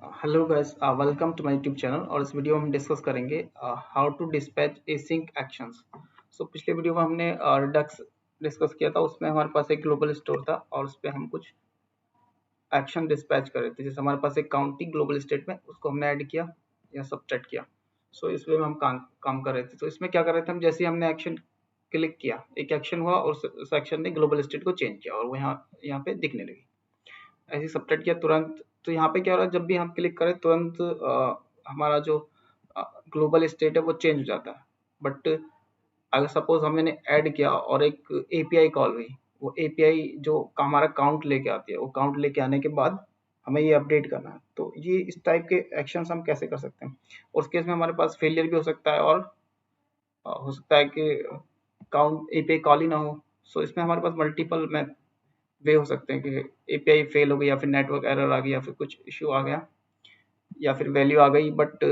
Hello guys, welcome to my YouTube channel. और इस video में हम डिस्कस करेंगे how to dispatch async actions. So पिछले वीडियो में हमने रिडक्स डिस्कस किया था। उसमें हमारे पास एक ग्लोबल स्टोर था और उस पर हम कुछ एक्शन डिस्पैच कर रहे थे। जैसे हमारे पास एक काउंटिंग ग्लोबल स्टेट में उसको हमने ऐड किया या सबट्रैक्ट किया। सो इस वे में हम काम कर रहे थे। तो इसमें क्या कर रहे थे हम, जैसे हमने एक्शन क्लिक किया, एक एक्शन हुआ और उस एक्शन ने ग्लोबल स्टेट को चेंज किया और वो यहाँ पे दिखने लगी। ऐसे सबट्रैक्ट किया तुरंत। तो यहाँ पे क्या हो रहा है, जब भी हम क्लिक करें तुरंत हमारा जो ग्लोबल स्टेट है वो चेंज हो जाता है। बट अगर सपोज हमने ऐड किया और एक एपीआई कॉल हुई, वो एपीआई जो हमारा काउंट लेके आती है, वो काउंट लेके आने के बाद हमें ये अपडेट करना है। तो ये इस टाइप के एक्शंस हम कैसे कर सकते हैं। उस केस में हमारे पास फेलियर भी हो सकता है और हो सकता है कि काउंट एपीआई कॉल ही ना हो। सो इसमें हमारे पास मल्टीपल वे हो सकते हैं कि एपीआई फेल हो गई या फिर नेटवर्क एरर आ गई या फिर कुछ इश्यू आ गया या फिर वैल्यू आ गई, बट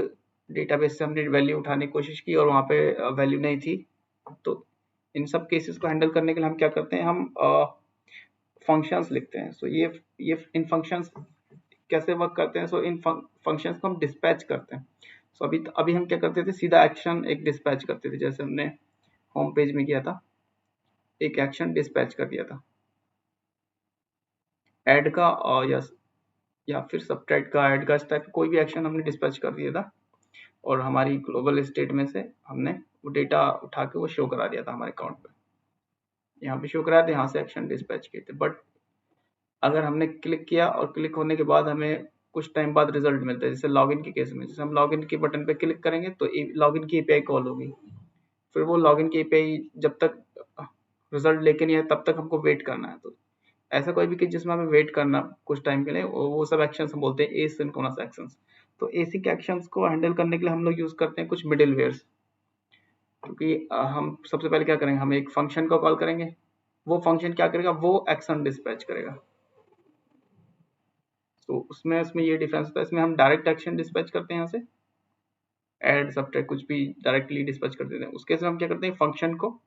डेटाबेस से हमने वैल्यू उठाने की कोशिश की और वहाँ पे वैल्यू नहीं थी। तो इन सब केसेस को हैंडल करने के लिए हम क्या करते हैं, हम फंक्शंस लिखते हैं। सो ये इन फंक्शंस कैसे वर्क करते हैं। सो इन फंक्शंस को हम डिस्पैच करते हैं। सो अभी हम क्या करते थे, सीधा एक्शन एक डिस्पैच करते थे। जैसे हमने होम पेज में किया था, एक एक्शन डिस्पैच कर दिया था ऐड का, और या फिर सबट्रैक्ट का, ऐड का, इस टाइप कोई भी एक्शन हमने डिस्पैच कर दिया था और हमारी ग्लोबल स्टेट में से हमने वो डेटा उठा के वो शो करा दिया था हमारे अकाउंट पे। यहाँ पे शो कराया था, यहाँ से एक्शन डिस्पैच किए थे। बट अगर हमने क्लिक किया और क्लिक होने के बाद हमें कुछ टाइम बाद रिजल्ट मिलता है, जैसे लॉगिन के केस में, जैसे हम लॉगिन के बटन पे क्लिक करेंगे तो लॉगिन की एपीआई कॉल होगी। फिर वो लॉगिन की एपीआई जब तक रिजल्ट लेके नहीं आए तब तक हमको वेट करना है। तो ऐसा कोई भी केस जिसमें हमें वेट करना कुछ टाइम के लिए, वो सब एक्शंस हम बोलते हैं एसिंक्रोनस एक्शंस। तो एसिंक एक्शंस को हैंडल करने के लिए हम लोग यूज करते हैं कुछ मिडिलवेयर्स। क्योंकि हम सबसे पहले क्या करेंगे, हम एक फंक्शन को कॉल करेंगे, वो फंक्शन क्या करेगा, वो एक्शन डिस्पैच करेगा। तो उसमें ये डिफरेंस होता है। इसमें हम डायरेक्ट एक्शन डिस्पैच करते हैं, यहाँ से ऐड सबट्रैक्ट कुछ भी डायरेक्टली डिस्पैच कर देते हैं। उसके से हम क्या करते हैं, फंक्शन को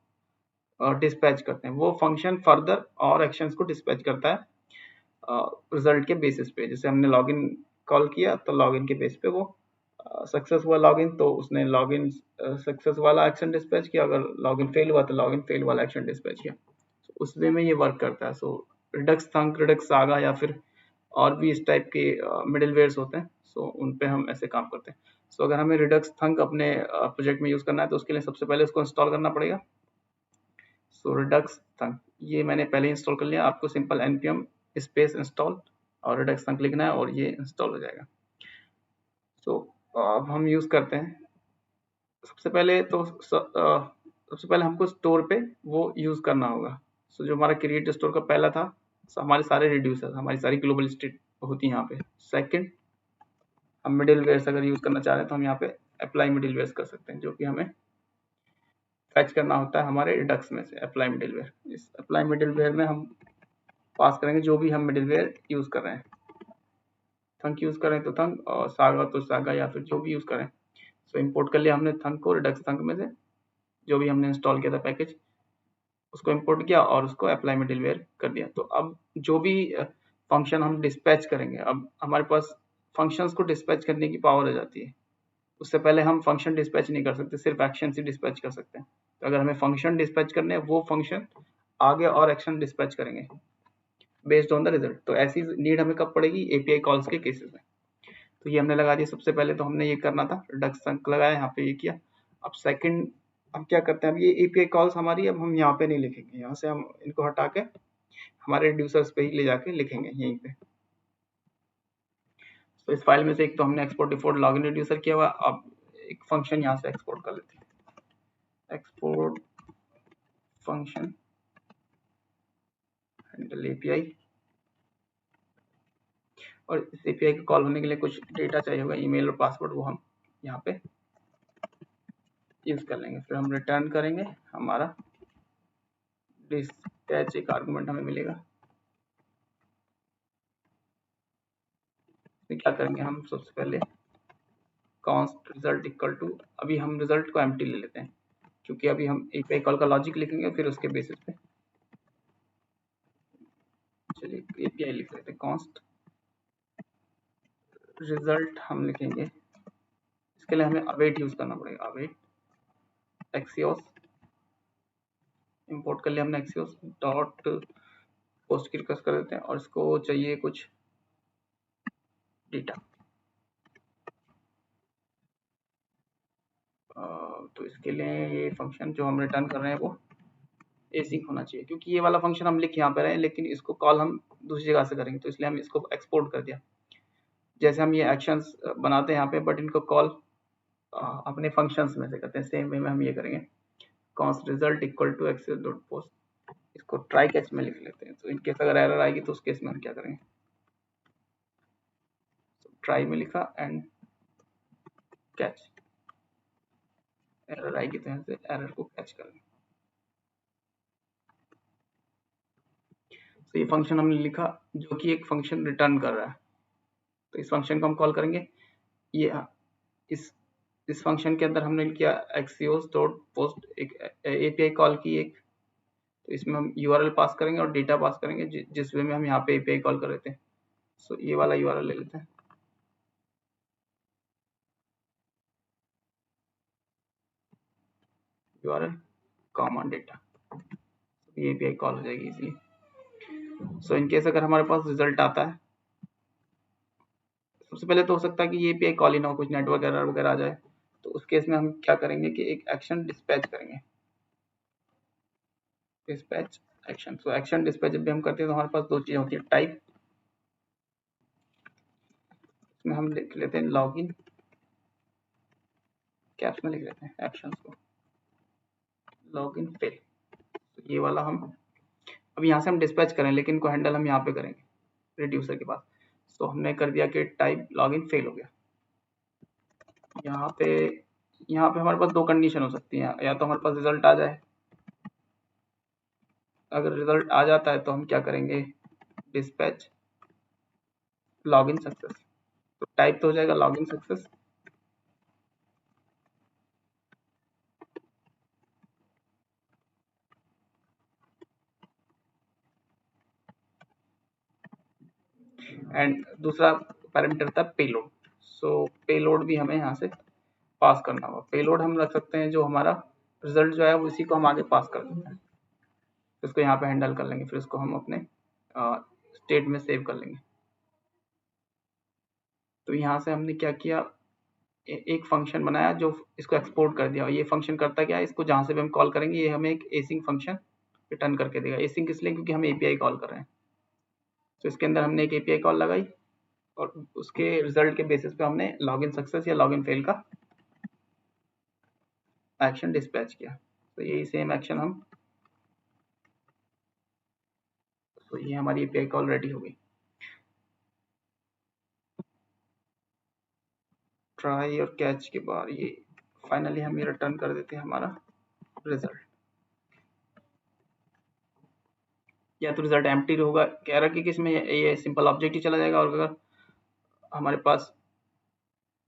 डिस्पैच करते हैं। वो फंक्शन फर्दर और एक्शंस को डिस्पैच करता है रिजल्ट के बेसिस पे। जैसे हमने लॉगिन कॉल किया तो लॉगिन के बेस पे वो सक्सेस हुआ लॉगिन, तो उसने लॉगिन सक्सेस वाला एक्शन डिस्पैच किया। अगर लॉगिन फेल हुआ तो लॉगिन फेल वाला एक्शन डिस्पैच किया। तो उस वे में ये वर्क करता है। सो रिडक्स थंक, रिडक्स सागा या फिर और भी इस टाइप के मिडिलवेयर्स होते हैं। सो उन पे हम ऐसे काम करते हैं। सो अगर हमें रिडक्स थंक अपने प्रोजेक्ट में यूज़ करना है तो उसके लिए सबसे पहले उसको इंस्टॉल करना पड़ेगा। सो रिडक्स थंक ये मैंने पहले इंस्टॉल कर लिया। आपको सिंपल npm स्पेस इंस्टॉल और रिडक्स थंक लिखना है और ये इंस्टॉल हो जाएगा। सो अब हम यूज़ करते हैं। सबसे पहले तो सबसे पहले हमको स्टोर पे वो यूज़ करना होगा। सो जो हमारा क्रिएट स्टोर का पहला था, हमारे सारे रिड्यूसर, हमारी सारी ग्लोबल स्टेट होती है यहाँ पे। सेकंड, हम मिडिलवेयर्स अगर यूज़ करना चाह रहे हैं तो हम यहाँ पे अप्लाई मिडिलवेयर्स कर सकते हैं, जो कि हमें फैच करना होता है हमारे रिडक्स में से अप्लाई मिडिलवेयर। इस अप्लाई मिडिलवेयर में हम पास करेंगे जो भी हम मिडिलवेयर यूज़ कर रहे हैं। थंक यूज़ करें तो थंक, और सागा तो सागा, या फिर जो भी यूज़ करें। सो इंपोर्ट कर लिया हमने थंक को रिडक्स थंक में से, जो भी हमने इंस्टॉल किया था पैकेज उसको इंपोर्ट किया और उसको अप्लाई मिडिलवेयर कर दिया। तो अब जो भी फंक्शन हम डिस्पैच करेंगे, अब हमारे पास फंक्शंस को डिस्पैच करने की पावर आ जाती है। उससे पहले हम फंक्शन डिस्पैच नहीं कर सकते, सिर्फ एक्शन से डिस्पैच कर सकते हैं। तो अगर हमें फंक्शन डिस्पैच करने हैं, वो फंक्शन आगे और एक्शन डिस्पैच करेंगे बेस्ड ऑन द रिजल्ट। तो ऐसी नीड हमें कब पड़ेगी, एपीआई कॉल्स के केसेस में। तो ये हमने लगा दिया। सबसे पहले तो हमने ये करना था, रिडक्स थंक लगाया, यहाँ पे ये किया। अब सेकंड हम क्या करते हैं, अब ये एपीआई कॉल्स हमारी अब हम यहाँ पे नहीं लिखेंगे, यहाँ से हम इनको हटा के हमारे रिड्यूसर्स पे ही ले जाके लिखेंगे यहीं पे। तो इस फाइल में से एक तो हमने एक्सपोर्ट डिफॉल्ट लॉगिन रिड्यूसर किया हुआ। अब एक फंक्शन यहाँ से एक्सपोर्ट कर लेते हैं, एक्सपोर्ट फंक्शन हैंडल एपीआई। और इस एपीआई के कॉल होने के लिए कुछ डेटा चाहिए होगा, ईमेल और पासवर्ड, वो हम यहाँ पे यूज कर लेंगे। फिर हम रिटर्न करेंगे, हमारा डिस्पैच एक आर्गुमेंट हमें मिलेगा। तो क्या करेंगे, हम सबसे पहले कॉन्स्ट रिजल्ट इक्वल टू, अभी हम रिजल्ट को एम्प्टी ले लेते हैं क्योंकि अभी हम एपीआई कॉल का लॉजिक लिखेंगे, फिर उसके बेसिस पे चलिए एपीआई लिख लेते हैं, कॉन्स्ट रिजल्ट हम लिखेंगे, इसके लिए हमें अवेट यूज करना पड़ेगा। अवेट एक्सियोस, इंपोर्ट कर लिया हमने एक्सियोस, डॉट पोस्ट की रिक्वेस्ट कर देते हैं और इसको चाहिए कुछ डेटा। तो इसके लिए ये फंक्शन जो हम रिटर्न कर रहे हैं वो एसिंक होना चाहिए, क्योंकि ये वाला फंक्शन हम लिख यहाँ पे रहे हैं लेकिन इसको कॉल हम दूसरी जगह से करेंगे, तो इसलिए हम इसको एक्सपोर्ट कर दिया। जैसे हम ये एक्शंस बनाते हैं यहाँ पे, बट इनको कॉल अपने फंक्शंस में से करते हैं, सेम वे में हम ये करेंगे। Const result equal to Axios dot post, इसको ट्राई कैच में लिख लेते हैं। तो इन केस अगर एरर आएगी तो उस केस में हम क्या करेंगे, ट्राई में लिखा एंड कैच, एरर आएगी तो यहाँ से एरर को कैच करेंगे। तो ये फंक्शन हमने लिखा जो कि एक फंक्शन रिटर्न कर रहा है, तो इस फंक्शन को हम कॉल करेंगे। ये इस फंक्शन के अंदर हमने किया एक्सियोस डॉट पोस्ट, एक एपीआई कॉल की एक, तो इसमें हम यूआरएल पास करेंगे और डेटा पास करेंगे जिस वे में हम यहाँ पे एपीआई कॉल कर रहे थे। सो ये वाला यूआरएल ले लेते हैं, यूआरएल कॉमा डेटा, ये एपीआई कॉल हो जाएगी इजीली। सो इन केस अगर हमारे पास रिजल्ट आता है, सबसे पहले तो हो सकता है कि ये एपीआई कॉल ही ना हो, कुछ नेटवर्क एरर वगैरह आ जाए, तो उस केस में हम क्या करेंगे कि एक एक्शन डिस्पैच करेंगे, dispatch action. So action dispatch जब भी हम करते हैं तो हमारे पास दो चीजें होती है, टाइप, इसमें हम लिख लेते हैं लॉगिन, कैप्स में लिख लेते हैं एक्शंस को, लॉगिन फेल। तो ये वाला हम अब यहाँ से हम डिस्पैच करें, लेकिन इनको हैंडल हम यहाँ पे करेंगे रिड्यूसर के पास। तो हमने कर दिया कि टाइप लॉगिन फेल हो गया। यहाँ पे हमारे पास दो कंडीशन हो सकती हैं, या तो हमारे पास रिजल्ट आ जाए, अगर रिजल्ट आ जाता है तो हम क्या करेंगे, डिस्पैच लॉगिन सक्सेस, तो टाइप तो हो जाएगा लॉगिन सक्सेस, एंड दूसरा पैरामीटर था पेलोड। सो पेलोड भी हमें यहाँ से पास करना होगा। पेलोड हम रख सकते हैं जो हमारा रिजल्ट जो है उसी को हम आगे पास कर देते हैं, तो इसको यहाँ पे हैंडल कर लेंगे, फिर इसको हम अपने स्टेट में सेव कर लेंगे। तो यहाँ से हमने क्या किया, एक फंक्शन बनाया जो इसको एक्सपोर्ट कर दिया, और ये फंक्शन करता क्या है, इसको जहाँ से भी हम कॉल करेंगे ये हमें एक एसिंक फंक्शन रिटर्न करके देगा। एसिंक इसलिए क्योंकि हम एपीआई कॉल कर रहे हैं, तो इसके अंदर हमने एक एपीआई कॉल लगाई और उसके रिजल्ट के बेसिस पे हमने लॉगिन सक्सेस या लॉगिन फेल का एक्शन डिस्पैच किया। तो यही सेम एक्शन हम, तो ये हमारी एपीआई कॉल रेडी हो गई। ट्राई और कैच के बाद ये फाइनली हम ये रिटर्न कर देते हैं हमारा रिजल्ट, या तो रिजल्ट एम्प्टी होगा, कह रहा कि किसमें ये सिंपल ऑब्जेक्ट ही चला जाएगा, और अगर हमारे पास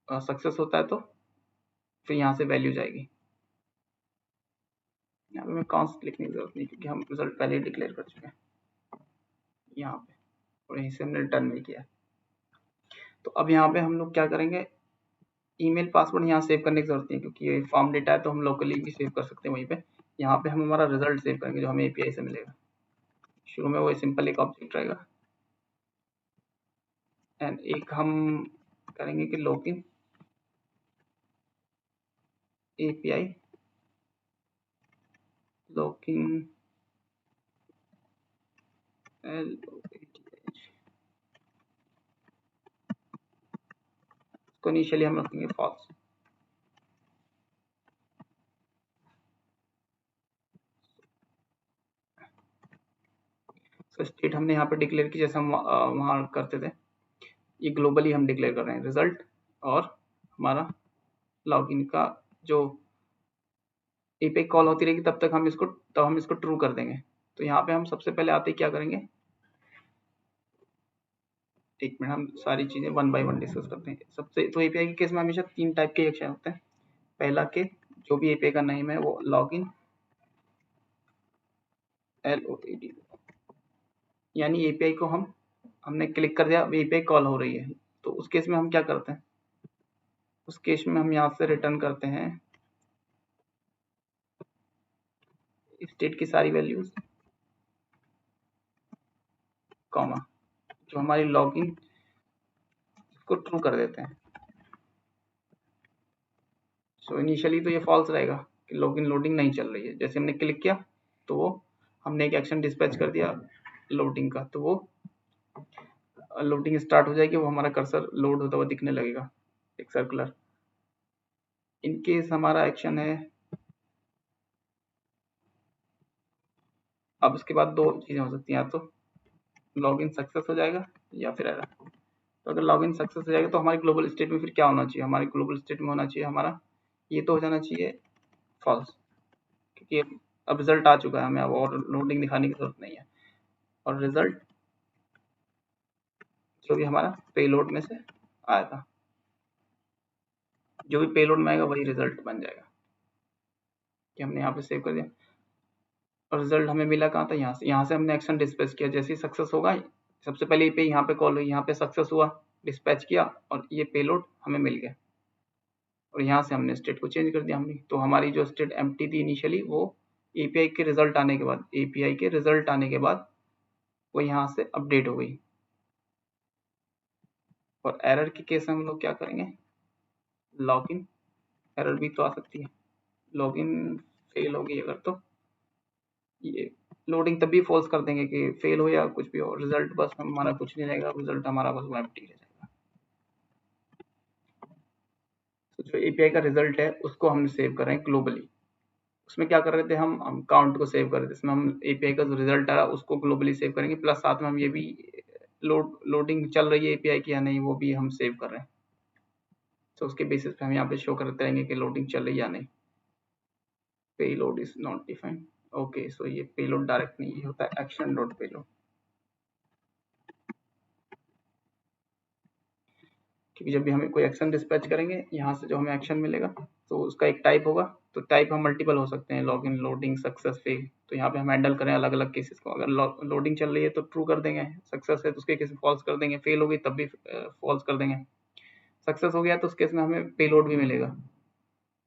सक्सेस होता है तो फिर यहाँ से वैल्यू जाएगी। यहाँ पे मैं कॉन्स्ट लिखने की जरूरत नहीं क्योंकि हम रिजल्ट पहले ही डिक्लेयर कर चुके हैं यहाँ पे, और यहीं से हमने रिटर्न नहीं किया। तो अब यहाँ पे हम लोग क्या करेंगे, ईमेल पासवर्ड यहाँ सेव करने की जरूरत नहीं, क्योंकि ये फॉर्म डेटा है तो हम लोकली भी सेव कर सकते हैं वहीं पे। यहाँ पे हम हमारा रिजल्ट सेव करेंगे जो हमें एपीआई से मिलेगा। शुरू में वो सिंपल एक ऑब्जेक्ट रहेगा, एंड एक हम करेंगे कि लॉगिन एपीआई, लॉगिन इसको इनिशियली हम रखेंगे फॉल्स। तो स्टेट हमने यहाँ पे डिक्लेयर की जैसे हम वहाँ करते थे, ये ग्लोबली हम डिक्लेयर कर रहे हैं रिजल्ट और हमारा लॉगिन का जो एपीआई कॉल होती रहेगी तब हम इसको ट्रू कर देंगे। तो यहाँ पे हम सबसे पहले आते ही क्या करेंगे, एक मिनट, हम सारी चीजें वन बाय वन डिस्कस करते हैं। सबसे तो एपीआई के केस में हमेशा तीन टाइप के एक्शन होते हैं। पहला के जो भी एपीआई का नेम है वो लॉगिन LOAD, यानी एपीआई को हमने क्लिक कर दिया, एपीआई कॉल हो रही है, तो तो उस केस में हम क्या करते हैं, उस केस में हम यहाँ से रिटर्न करते हैं स्टेट की सारी वैल्यूज कॉमा जो हमारी लॉगिन को ट्रू कर देते हैं। सो इनिशियली तो ये फॉल्स रहेगा कि लॉगिन लोडिंग नहीं चल रही है। जैसे हमने क्लिक किया तो वो हमने एक एक्शन डिस्पैच कर दिया लोडिंग का, तो वो लोडिंग स्टार्ट हो जाएगी, वो हमारा कर्सर लोड होता हुआ दिखने लगेगा एक सर्कुलर। इन केस हमारा एक्शन है, अब उसके बाद दो चीजें हो सकती हैं, या तो लॉगिन सक्सेस हो जाएगा या फिर एरर। तो अगर लॉगिन सक्सेस हो जाएगा तो हमारी ग्लोबल स्टेट में फिर क्या होना चाहिए, हमारी ग्लोबल स्टेट में होना चाहिए हमारा ये तो हो जाना चाहिए फॉल्स, क्योंकि अब रिजल्ट आ चुका है, हमें अब और लोडिंग दिखाने की जरूरत नहीं है। और रिजल्ट जो भी हमारा पेलोड में से आया था, जो भी पेलोड में आएगा वही रिजल्ट बन जाएगा कि हमने यहाँ पे सेव कर दिया। और रिजल्ट हमें मिला कहाँ था, यहाँ से हमने एक्शन डिस्पैच किया। जैसे ही सक्सेस होगा, सबसे पहले पे यहाँ पे कॉल हुई, यहाँ पे सक्सेस हुआ, डिस्पैच किया और ये पेलोड हमें मिल गया और यहाँ से हमने स्टेट को चेंज कर दिया हमने। तो हमारी जो स्टेट एम्प्टी थी इनिशियली, वो एपीआई के रिजल्ट आने के बाद वो यहाँ से अपडेट हो गई। और एरर के केस में हम लोग क्या करेंगे, लॉगिन एरर भी तो आ सकती है, लॉगिन फेल होगी अगर तो ये लोडिंग तब भी फॉल्स कर देंगे कि फेल हो या कुछ भी हो, रिजल्ट बस हमारा कुछ नहीं रहेगा, रिजल्ट हमारा बस एम्प्टी रह जाएगा। तो जो एपीआई का रिजल्ट है उसको हम सेव कर रहे हैं ग्लोबली। उसमें क्या कर रहे थे, हम काउंट को सेव कर रहे थे, इसमें हम एपीआई का जो रिजल्ट आ रहा है उसको ग्लोबली सेव करेंगे, प्लस साथ में हम ये भी लोडिंग चल रही है एपीआई की या नहीं वो भी हम सेव कर रहे हैं। तो उसके बेसिस पे हम यहाँ पे शो करते रहेंगे कि लोडिंग चल रही है या नहीं। Payload is not defined, okay so ये पेलोड डायरेक्ट नहीं, ये होता है एक्शन डॉट पेलोड, क्योंकि जब भी हमें कोई एक्शन डिस्पैच करेंगे यहाँ से जो हमें एक्शन मिलेगा तो उसका एक टाइप होगा, तो टाइप हम मल्टीपल हो सकते हैं, लॉगिन लोडिंग सक्सेस फेल। तो यहाँ पे हम हैंडल करें अलग अलग केसेस को, अगर लोडिंग चल रही है तो ट्रू कर देंगे, सक्सेस है तो उसके केस फॉल्स कर देंगे, फेल हो गई तब भी फॉल्स कर देंगे, सक्सेस हो गया तो उस केस में हमें पेलोड भी मिलेगा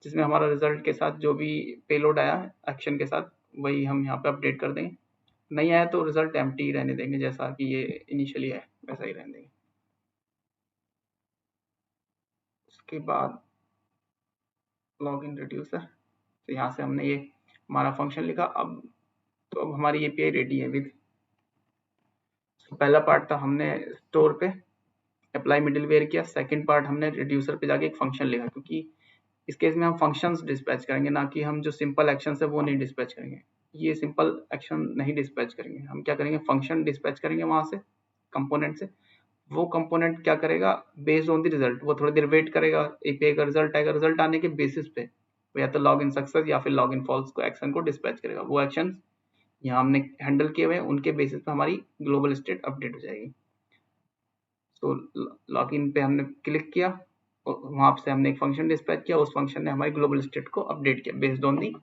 जिसमें हमारा रिजल्ट के साथ जो भी पेलोड आया है एक्शन के साथ वही हम यहाँ पे अपडेट कर देंगे। नहीं आया तो रिजल्ट एम्प्टी रहने देंगे, जैसा कि ये इनिशियली है वैसा ही रहने देंगे। उसके बाद लॉगिन रिड्यूसर, तो यहाँ से हमने ये हमारा फंक्शन लिखा। अब तो अब हमारी एपीआई रेडी है विद, पहला पार्ट था हमने स्टोर पे अप्लाई मिडिलवेयर किया, सेकंड पार्ट हमने रिड्यूसर पे जाके एक फंक्शन लिखा, क्योंकि इस केस में हम फंक्शंस डिस्पैच करेंगे, ना कि हम जो सिंपल एक्शन है वो नहीं डिस्पैच करेंगे। ये सिंपल एक्शन नहीं डिस्पैच करेंगे, हम क्या करेंगे फंक्शन डिस्पैच करेंगे वहां से कंपोनेंट से। वो कंपोनेंट क्या करेगा, बेस्ड ऑन द रिजल्ट वो थोड़ी देर वेट करेगा, एपीआई का रिजल्ट आएगा, रिजल्ट आने के बेसिस पे वो या तो लॉग इन सक्सेस या फिर लॉग इन फॉल्स को एक्शन को डिस्पैच करेगा। वो एक्शन यहाँ हमने हैंडल किए हुए हैं उनके बेसिस पे हमारी ग्लोबल स्टेट अपडेट हो जाएगी। तो लॉग इन पे हमने क्लिक किया और वहां से हमने एक फंक्शन डिस्पैच किया, उस फंक्शन ने हमारी ग्लोबल स्टेट को अपडेट किया based on the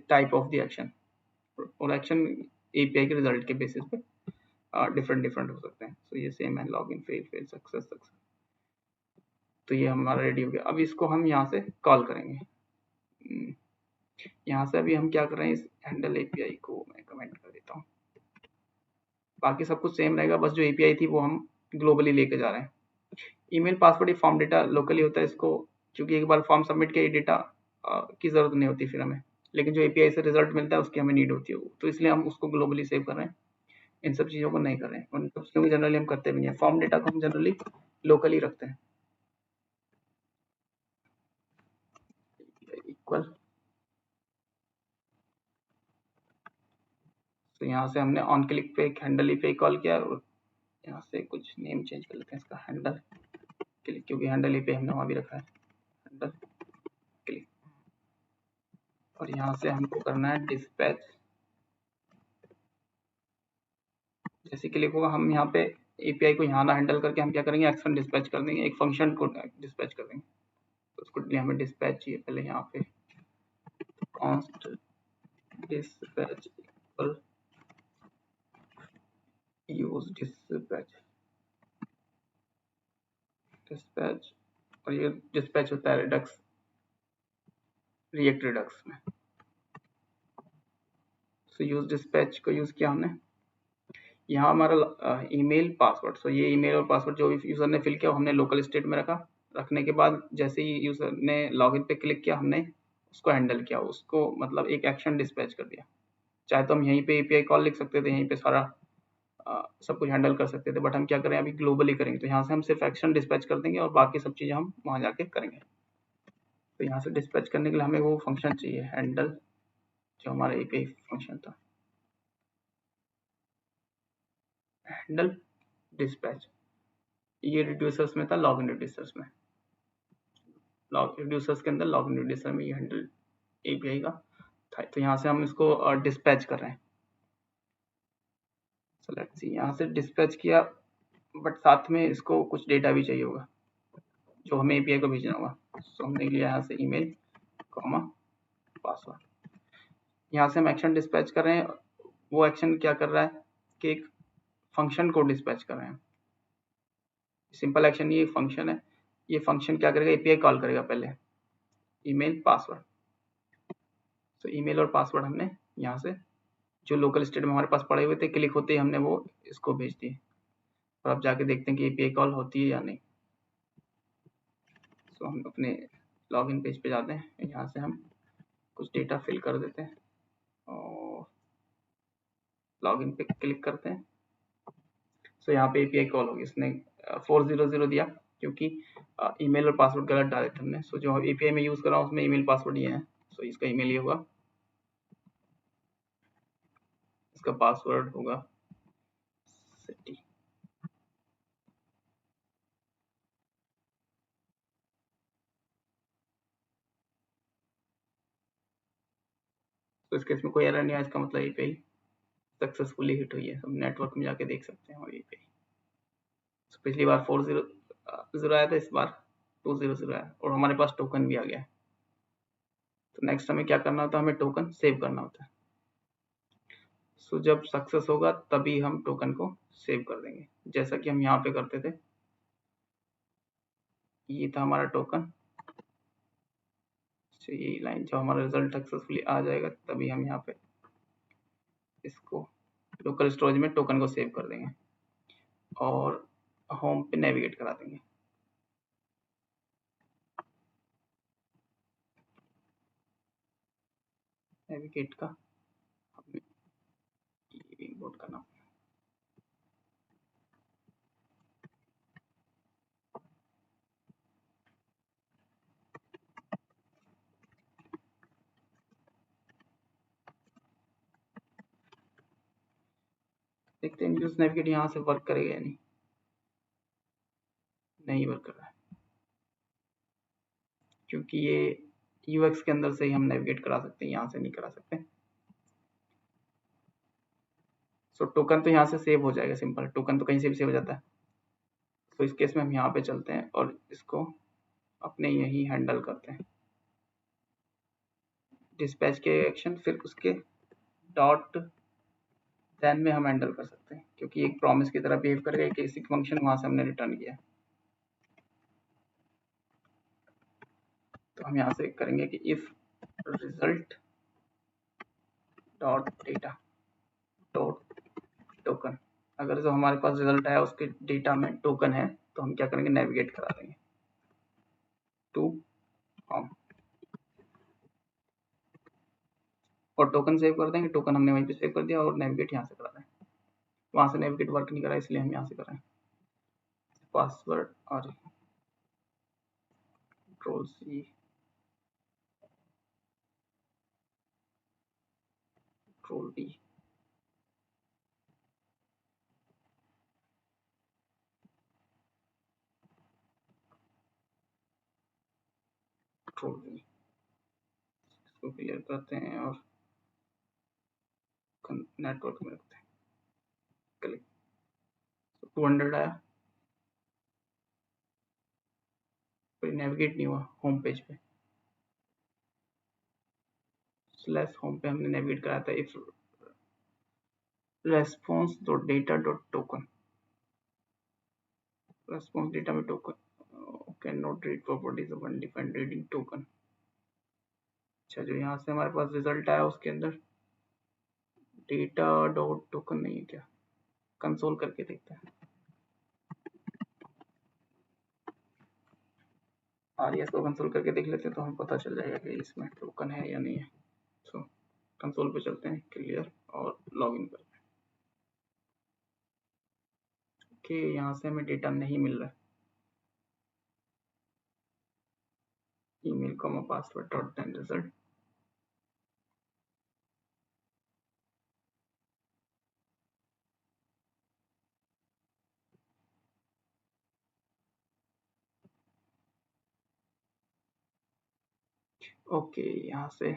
type of the action. और एक्शन एपीआई के रिजल्ट के बेसिस पे डिफरेंट डिफरेंट हो सकते हैं। तो ये सेम है, log in fail fail success success. तो ये हमारा रेडी हो गया। अब इसको हम यहाँ से कॉल करेंगे। यहाँ से अभी हम क्या कर रहे हैं, इस हैंडल एपीआई को मैं कमेंट कर देता हूँ। बाकी सब कुछ सेम रहेगा, बस जो एपीआई थी वो हम ग्लोबली लेके जा रहे हैं। ईमेल पासवर्ड ये फॉर्म डेटा लोकली होता है, इसको क्योंकि एक बार फॉर्म सबमिट किया डेटा की जरूरत नहीं होती फिर हमें, लेकिन जो एपीआई से रिजल्ट मिलता है उसकी हमें नीड होती है, तो इसलिए हम उसको ग्लोबली सेव कर रहे हैं, इन सब चीज़ों को नहीं कर रहे हैं। उन सब चीज़ों को जनरली हम करते भी नहीं है, फॉर्म डेटा को हम जनरली लोकली रखते हैं। इक्वल, तो यहाँ से हमने ऑन क्लिक पे एक हैंडल ही पे कॉल किया और यहाँ से कुछ नेम चेंज कर लेते हैं इसका, हैंडल क्लिक, क्योंकि हैंडल ही पे हमने वहाँ भी रखा है हैंडल क्लिक। और यहाँ से हमको करना है डिस्पैच। जैसे क्लिक होगा हम यहाँ पे एपीआई को यहाँ ना हैंडल करके हम क्या करेंगे, एक्शन डिस्पैच कर देंगे, एक फंक्शन को डिस्पैच कर देंगे। तो उसको लिए हमें डिस्पैच चाहिए पहले, यहाँ पे const dispatch equal use dispatch. Dispatch, और ये डिस्पैच होता है रिडक्स, रिएक्ट रिडक्स में। सो यूज डिस्पैच को यूज किया हमने। यहाँ हमारा ईमेल पासवर्ड, सो ये ईमेल और पासवर्ड जो भी यूजर ने फिल किया हमने लोकल स्टेट में रखा। रखने के बाद जैसे ही यूजर ने लॉगिन पे क्लिक किया हमने उसको हैंडल किया, उसको मतलब एक एक्शन डिस्पैच कर दिया। चाहे तो हम यहीं पे एपीआई कॉल लिख सकते थे, यहीं पे सारा सब कुछ हैंडल कर सकते थे, बट हम क्या करें अभी ग्लोबली करेंगे, तो यहाँ से हम सिर्फ एक्शन डिस्पैच कर देंगे और बाकी सब चीज़ें हम वहाँ जाके करेंगे। तो यहाँ से डिस्पैच करने के लिए हमें वो फंक्शन चाहिए हैंडल, जो हमारा एपीआई फंक्शन था, हैंडल डिस्पैच। ये रिड्यूसर्स में था, लॉगिन रिड्यूसर्स में, लॉग रिड्यूसर्स के अंदर लॉगिन रिड्यूसर में ये हैंडल एपीआई का था। तो यहाँ से हम इसको डिस्पैच कर रहे हैं। सो लेट्स सी, यहाँ से डिस्पैच किया, बट साथ में इसको कुछ डेटा भी चाहिए होगा जो हमें एपीआई को भेजना होगा। सो हमने लिया यहाँ से ईमेल कॉमा पासवर्ड। यहाँ से हम एक्शन डिस्पैच कर रहे हैं। वो एक्शन क्या कर रहा है कि एक फंक्शन को डिस्पैच कर रहे हैं। सिंपल एक्शन, ये फंक्शन है, ये फंक्शन क्या करेगा, एपीआई कॉल करेगा पहले ईमेल पासवर्ड। तो ईमेल और पासवर्ड हमने यहाँ से जो लोकल स्टेट में हमारे पास पड़े हुए थे, क्लिक होते ही हमने वो इसको भेज दिए। और अब जाके देखते हैं कि एपीआई कॉल होती है या नहीं। सो हम अपने लॉगिन पेज पे जाते हैं, यहाँ से हम कुछ डेटा फिल कर देते हैं और लॉगिन पे क्लिक करते हैं। सो यहाँ पे एपीआई कॉल होगी, इसने 400 दिया क्योंकि ईमेल और पासवर्ड गलत डाले थे हमने। सो जो एपीआई में यूज़ कर रहा हूँ उसमें ईमेल पासवर्ड ये है, सो इसका ईमेल ये होगा, इसका पासवर्ड होगा सिटी। तो इस केस में कोई एरर नहीं आया, इसका मतलब एपीआई सक्सेसफुली हिट हुई है। हम नेटवर्क में जाके देख सकते हैं और एपीआई। तो पिछली बार 400 आया था, इस बार 200 आया और हमारे पास टोकन भी आ गया है। तो नेक्स्ट हमें क्या करना होता है, हमें टोकन सेव करना होता है। सो जब सक्सेस होगा तभी हम टोकन को सेव कर देंगे, जैसा कि हम यहाँ पे करते थे। ये था हमारा टोकन। ये लाइन जब हमारा रिजल्ट सक्सेसफुली आ जाएगा तभी हम यहाँ पे इसको लोकल स्टोरेज में टोकन को सेव कर देंगे और होम पे नेविगेट करा देंगे। नेविगेट का हमें ये इंपोर्ट करना, देखते हैं यूज नेविगेट यहाँ से वर्क करेगा या नहीं। नहीं वर्क कर रहा है क्योंकि ये यूएक्स के अंदर से ही हम नेविगेट करा सकते हैं, यहाँ से नहीं करा सकते। सो टोकन तो यहाँ से सेव हो जाएगा, सिंपल, टोकन तो कहीं से भी सेव हो जाता है। तो इस केस में हम यहाँ पे चलते हैं और इसको अपने यही हैंडल करते हैं, डिस्पैच के एक्शन, फिर उसके डॉट देन में हम हैंडल कर सकते हैं क्योंकि एक प्रॉमिस की तरह बिहेव करेगा कि इसी फंक्शन वहां से हमने रिटर्न किया। तो हम यहाँ से करेंगे कि if result dot data dot token, अगर जो हमारे पास रिजल्ट आया उसके डेटा में टोकन है तो हम क्या करेंगे, नेविगेट करा देंगे टू होम और टोकन सेव कर देंगे। टोकन हमने वहीं पे सेव कर दिया और नेविगेट यहाँ से करा दें। वहां से नेविगेट वर्क नहीं करा इसलिए हम यहाँ से कर रहे हैं। पासवर्ड और control C, control D, control V, इसको क्लियर करते हैं और नेटवर्क में रखते हैं। क्लिक, 200 आया, फिर नेविगेट नहीं हुआ होम पेज पे। स्लैश होम पे हमने नेविगेट कराया था if response dot data dot token, response data में token can not read properties of undefined reading token. अच्छा, जो यहाँ से हमारे पास रिजल्ट आया उसके अंदर डेटा डॉट टोकन नहीं है क्या? कंसोल करके देखते हैं। आरईएस को कंसोल करके देख लेते हैं तो हमें पता चल जाएगा कि इसमें टोकन है या नहीं है। सो कंसोल पे चलते हैं, क्लियर, और लॉगिन करते हैं। ओके, यहाँ से हमें डेटा नहीं मिल रहा है। Email comma password dot then result. Okay, यहाँ से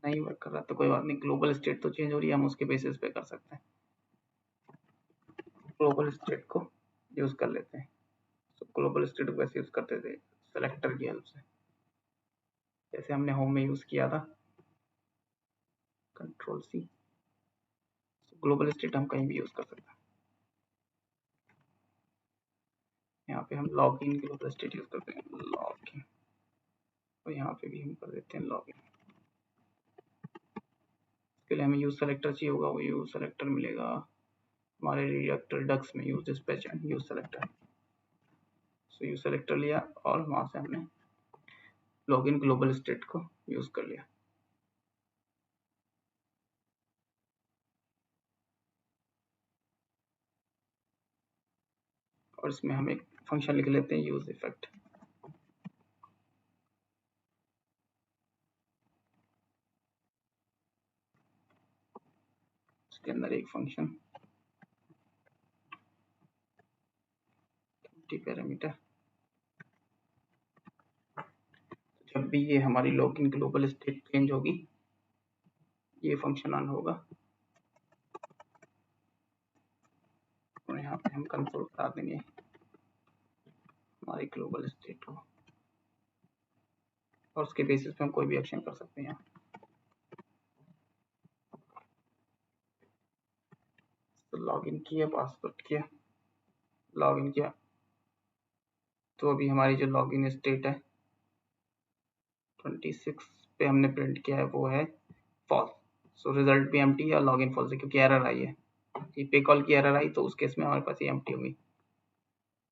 नहीं वर्क कर रहा तो कोई बात नहीं, ग्लोबल स्टेट तो चेंज हो रही है, हम उसके बेसिस पे कर सकते हैं। ग्लोबल स्टेट को यूज कर लेते हैं। तो ग्लोबल स्टेट को कैसे यूज करते थे? सेलेक्टर की हेल्प से, जैसे हमने होम में यूज किया था, कंट्रोल सी। ग्लोबल स्टेट हम कहीं भी यूज कर सकते हैं। यहाँ पे हम log in global state use करते हैं, लॉग इन, और यहाँ पे भी हम कर देते हैं लॉग इन। इसके लिए हमें यूज सेलेक्टर चाहिए होगा, वो यूज सेलेक्टर मिलेगा हमारे रिएक्टर डक्स में, use dispatch and use selector. So use selector लिया और वहां से हमने लॉगिन ग्लोबल स्टेट को यूज कर लिया। और इसमें हम एक फंक्शन लिख लेते हैं, यूज इफेक्ट। इसके अंदर एक फंक्शन पैरामीटर, जब भी ये हमारी लॉगिन ग्लोबल स्टेट चेंज होगी ये फंक्शन ऑन होगा, और यहाँ पे हम कंसोल करा देंगे हमारी ग्लोबल स्टेट को, और उसके बेसिस पे हम कोई भी एक्शन कर सकते हैं। यहाँ तो लॉगिन किया, पासवर्ड किया, लॉगिन किया, तो अभी हमारी जो लॉगिन स्टेट है 26 पे हमने प्रिंट किया है वो है फॉल्स। सो रिजल्ट भी एम्प्टी है और लॉगिन फॉल्स है, क्योंकि एरर आई है, ये पे कॉल की एरर आई, तो उस केस में हमारे पास ये एम्प्टी होगी।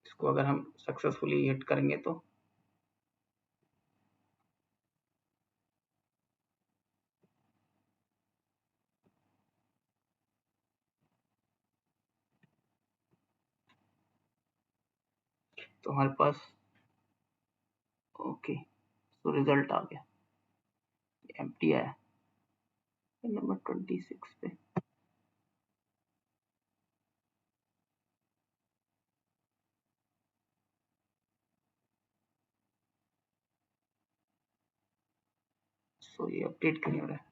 इसको अगर हम सक्सेसफुली हिट करेंगे तो हमारे पास ओके, तो रिजल्ट आ गया, एम्प्टी आया नंबर 26 पे। सो ये अपडेट क्यों नहीं हो रहा है?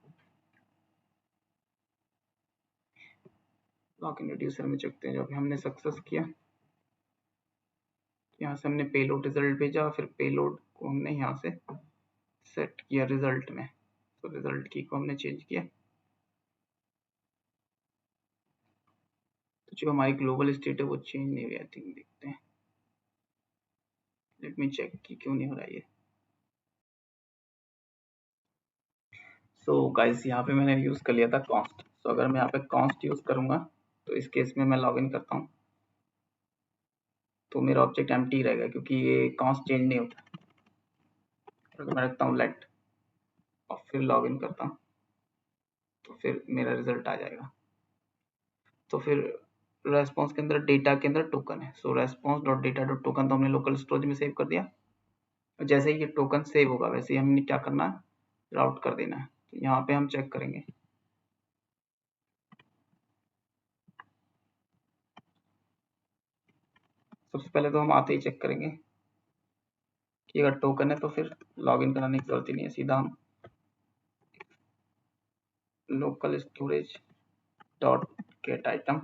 लॉगिन रिड्यूसर में चलते हैं, जब हमने सक्सेस किया, यहाँ से हमने पेलोड रिजल्ट भेजा, फिर पेलोड को हमने यहाँ से सेट किया रिजल्ट में, तो रिजल्ट की को हमने चेंज किया। तो जो हमारी ग्लोबल स्टेट है वो चेंज नहीं हुई, आई थिंक देखते हैं, लेट मी चेक कि क्यों नहीं हो रहा है ये। सो गाइस, यहाँ पे मैंने यूज कर लिया था कॉन्स्ट। सो अगर मैं यहाँ पे कॉन्स्ट यूज करूंगा तो इस केस में मैं लॉगिन करता हूँ तो मेरा ऑब्जेक्ट एम्प्टी रहेगा, क्योंकि ये कॉन्स्ट चेंज नहीं होता। अगर मैं रखता हूँ लेट और फिर लॉगिन करता हूँ तो फिर मेरा रिजल्ट आ जाएगा। तो फिर रेस्पॉन्स के अंदर डेटा के अंदर टोकन है, so response dot data dot token तो हमने लोकल स्टोरेज में सेव कर दिया। और जैसे ही ये टोकन सेव होगा वैसे ही हमने क्या करना है, राउट कर देना है। तो यहाँ पे हम चेक करेंगे, सबसे पहले तो हम आते ही चेक करेंगे कि अगर टोकन है तो फिर लॉगिन कराने की जरूरत ही नहीं है, सीधा हम local storage dot gate item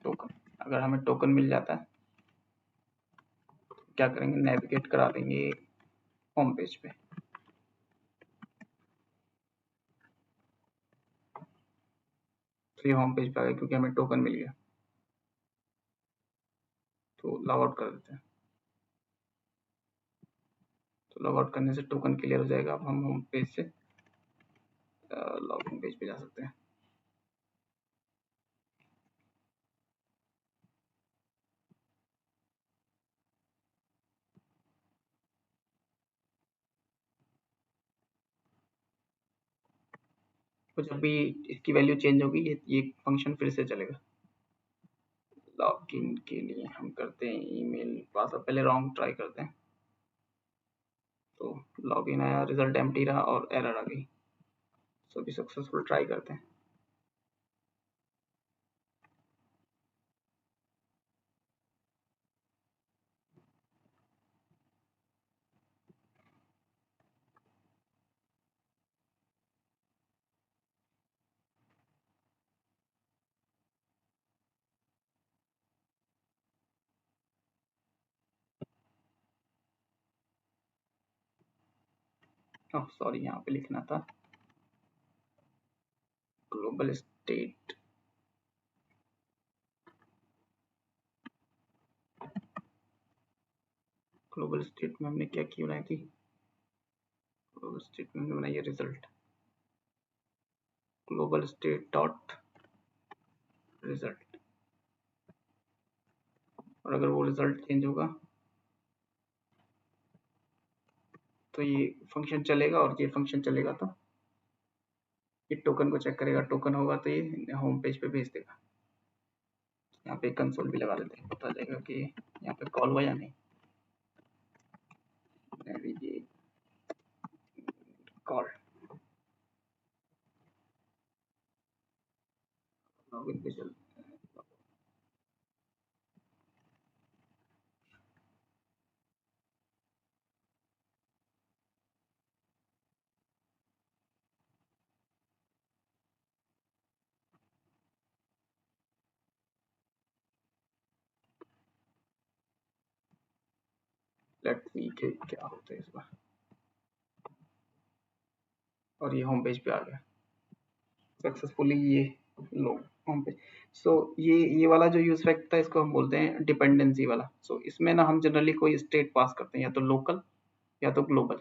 token, अगर हमें टोकन मिल जाता है तो क्या करेंगे, नेविगेट करा देंगे होम पेज पे। तो ये होम पेज पे आ गया क्योंकि हमें टोकन मिल गया। लॉग आउट कर देते हैं। तो लॉग आउट करने से टोकन क्लियर हो जाएगा। अब हम होम पेज से लॉगिन पेज पे जा सकते हैं। तो जब भी इसकी वैल्यू चेंज होगी ये फंक्शन फिर से चलेगा। लॉगिन के लिए हम करते हैं ईमेल पासवर्ड, पहले रॉन्ग ट्राई करते हैं। तो लॉगिन आया, रिजल्ट एम्प्टी रहा और एरर आ गई। सो भी सक्सेसफुल ट्राई करते हैं। ओह सॉरी, यहाँ पे लिखना था ग्लोबल स्टेट। ग्लोबल स्टेट में हमने क्या की बनाई थी? ग्लोबल स्टेट में हमने बनाई है result, global state dot result. और अगर वो रिजल्ट चेंज होगा तो ये फंक्शन चलेगा, और ये फंक्शन चलेगा तो ये टोकन को चेक करेगा। टोकन होगा तो ये होम पेज पे भेज देगा। यहाँ पे कंसोल भी लगा देते हैं, पता चलेगा कि यहाँ पे कॉल हुआ या नहीं। ये कॉल लॉगिन पे चल। लेट्स सी के क्या होता है इस बार। और ये होम पेज पे आ गया सक्सेसफुली। ये लो होम पेज। सो ये वाला जो यूज फैक्ट था इसको हम बोलते हैं डिपेंडेंसी वाला। सो इसमें ना हम जनरली कोई स्टेट पास करते हैं, या तो लोकल या तो ग्लोबल।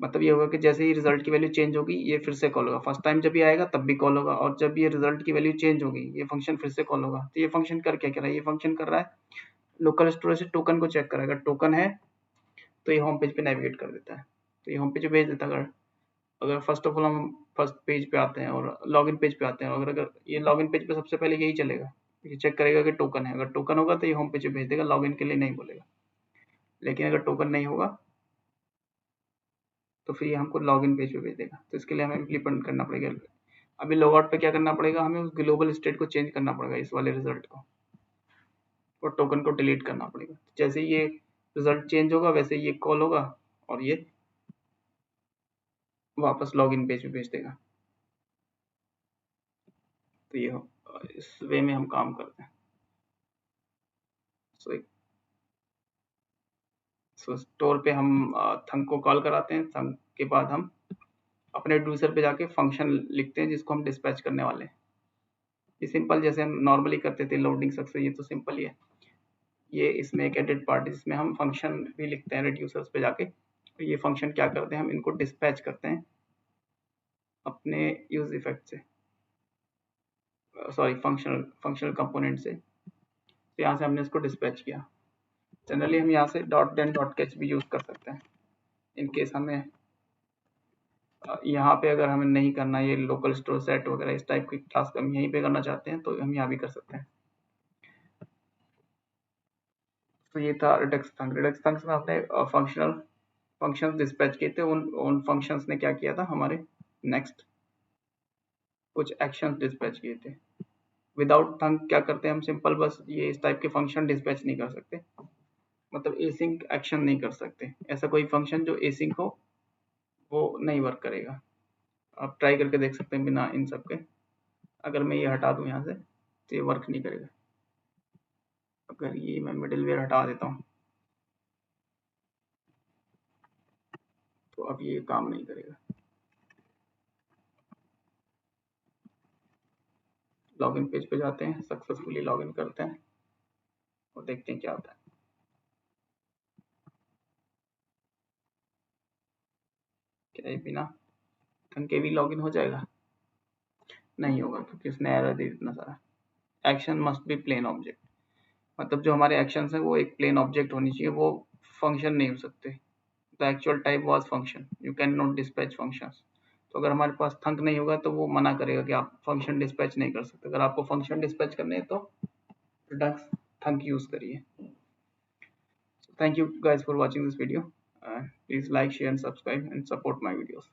मतलब ये होगा कि जैसे ही रिजल्ट की वैल्यू चेंज होगी ये फिर से कॉल होगा। फर्स्ट टाइम जब ये आएगा तब भी कॉल होगा, और जब ये रिजल्ट की वैल्यू चेंज होगी ये फंक्शन फिर से कॉल होगा। तो ये फंक्शन कर क्या रहा है? ये फंक्शन कर रहा है लोकल स्टोरेज से टोकन को चेक करेगा। टोकन है तो ये होम पेज पे नेविगेट कर देता है, तो ये होम पेज पे भेज देता है। अगर अगर फर्स्ट ऑफ ऑल हम फर्स्ट पेज पे आते हैं और लॉगिन पेज पे आते हैं, अगर अगर ये लॉगिन पेज पे सबसे पहले यही चलेगा, ये चेक करेगा कि टोकन है। अगर टोकन होगा तो ये होम पेज पे भेज देगा, लॉगिन के लिए नहीं बोलेगा। लेकिन अगर टोकन नहीं होगा तो फिर ये हमको लॉगिन पेज पे भेज देगा। तो इसके लिए हमें इम्प्लीमेंट करना पड़ेगा। अभी लॉग आउट पे क्या करना पड़ेगा? हमें उस ग्लोबल स्टेट को चेंज करना पड़ेगा, इस वाले रिजल्ट को, और टोकन को डिलीट करना पड़ेगा। जैसे ये रिजल्ट चेंज होगा वैसे ये कॉल होगा और ये वापस लॉगिन पेज पे भेज देगा। तो ये इस वे में हम काम करते हैं। सो स्टोर पे हम थंक को कॉल कराते हैं। थंक के बाद हम अपने यूजर पे जाके फंक्शन लिखते हैं जिसको हम डिस्पैच करने वाले हैं। ये सिंपल जैसे हम नॉर्मली करते थे लोडिंग सक्सेस, ये तो सिंपल ही है। ये इसमें एक एडिट पार्ट है जिसमें हम फंक्शन भी लिखते हैं रिड्यूसर्स पे जाके। तो ये फंक्शन क्या करते हैं, हम इनको डिस्पैच करते हैं अपने यूज इफेक्ट से, सॉरी फंक्शनल फंक्शनल कंपोनेंट से। तो यहाँ से हमने इसको डिस्पैच किया। जनरली हम यहाँ से डॉट देन डॉट कैच भी यूज कर सकते हैं इन केस हमें यहाँ पे अगर हमें नहीं करना ये लोकल स्टोर सेट वगैरह इस टाइप की टास्क हम यहीं पे करना चाहते हैं तो हम यहाँ भी कर सकते हैं। तो ये था रिडक्स फंक्शन। रिडक्स फंक्शन में आपने फंक्शनल फंक्शंस डिस्पैच किए थे। उन फंक्शंस ने क्या किया था, हमारे नेक्स्ट कुछ एक्शंस डिस्पैच किए थे। विदाउट थंक क्या करते हैं हम, सिंपल बस ये इस टाइप के फंक्शन डिस्पैच नहीं कर सकते, मतलब एसिंक एक्शन नहीं कर सकते। ऐसा कोई फंक्शन जो एसिंक हो वो नहीं वर्क करेगा। आप ट्राई करके देख सकते हैं बिना इन सब के। अगर मैं ये हटा दूं यहाँ से तो ये वर्क नहीं करेगा। अगर ये मैं मिडिल वेयर हटा देता हूँ तो अब ये काम नहीं करेगा। लॉगिन पेज पे जाते हैं, सक्सेसफुली लॉगिन करते हैं और देखते हैं क्या होता है। क्या ये बिना थंक के भी लॉगिन हो जाएगा? नहीं होगा, क्योंकि उसने एरर दे इतना सारा। Action must be plain object, मतलब जो हमारे एक्शंस हैं वो एक प्लेन ऑब्जेक्ट होनी चाहिए, वो फंक्शन नहीं हो सकते। The actual type was function, you can not dispatch functions. तो अगर हमारे पास थंक नहीं होगा तो वो मना करेगा कि आप फंक्शन डिस्पैच नहीं कर सकते। अगर आपको फंक्शन डिस्पैच करने हैं तो redux थंक यूज करिए। Thank you guys for watching this video. Please like, share and subscribe and support my videos.